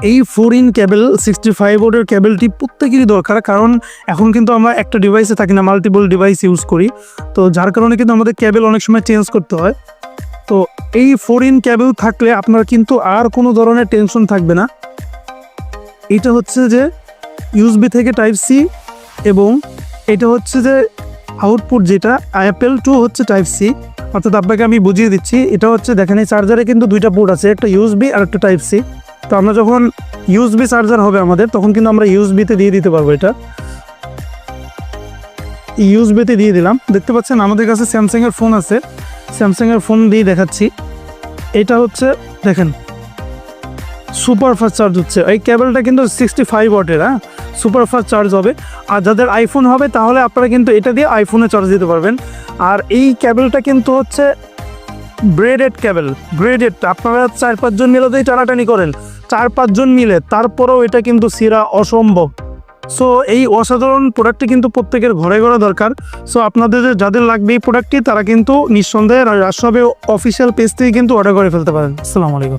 এই 4 ইন কেবল 65 ওয়াটের কেবলটি প্রত্যেকেরই দরকার, কারণ এখন কিন্তু আমরা একটা ডিভাইসে থাকি না, মাল্টিপল ডিভাইস ইউজ করি, তো যার কারণে কিন্তু আমাদের কেবল অনেক সময় চেঞ্জ করতে হয়। তো এই 4 ইন কেবল থাকলে আপনার কিন্তু আর কোনো ধরনের টেনশন থাকবে না। এটা হচ্ছে যে ইউএসবি থেকে টাইপ সি, এবং এটা হচ্ছে যে আউটপুট যেটা অ্যাপেল টু হচ্ছে টাইপ সি। অর্থাৎ আপনাকে আমি বুঝিয়ে দিচ্ছি, এটা হচ্ছে দেখেন এই চার্জারে কিন্তু দুইটা পোর্ট আছে, একটা ইউএসবি আর একটা টাইপ সি। তো আমরা যখন ইউএসবি চার্জার হবে আমাদের, তখন কিন্তু আমরা ইউএসবিতে দিয়ে দিতে পারবো। এটা ইউএসবিতে দিয়ে দিলাম। দেখতে পাচ্ছেন আমাদের কাছে স্যামসাংয়ের ফোন আছে, স্যামসাংয়ের ফোন দিয়ে দেখাচ্ছি। এটা হচ্ছে দেখেন সুপার ফাস্ট চার্জ হচ্ছে। এই কেবলটা কিন্তু 65 ওয়াটের, হ্যাঁ, সুপার ফাস্ট চার্জ হবে। আর যাদের আইফোন হবে তাহলে আপনারা কিন্তু এটা দিয়ে আইফোনে চার্জ দিতে পারবেন। আর এই কেবলটা কিন্তু হচ্ছে ব্রেডেড কেবল, ব্রেডেড। আপনারা 4-5 জন মিলে যদি টানাটানি করেন, 4-5 জন মিলে, তারপরেও এটা কিন্তু ছিঁড়া অসম্ভব। সো এই অসাধারণ প্রোডাক্টটি কিন্তু প্রত্যেকের ঘরে ঘরে দরকার। সো আপনাদের যাদের লাগবে এই প্রোডাক্টটি, তারা কিন্তু নিঃসন্দেহে রাজশাহী অফিসিয়াল পেজ থেকে কিন্তু অর্ডার করে ফেলতে পারেন। আসসালামু আলাইকুম।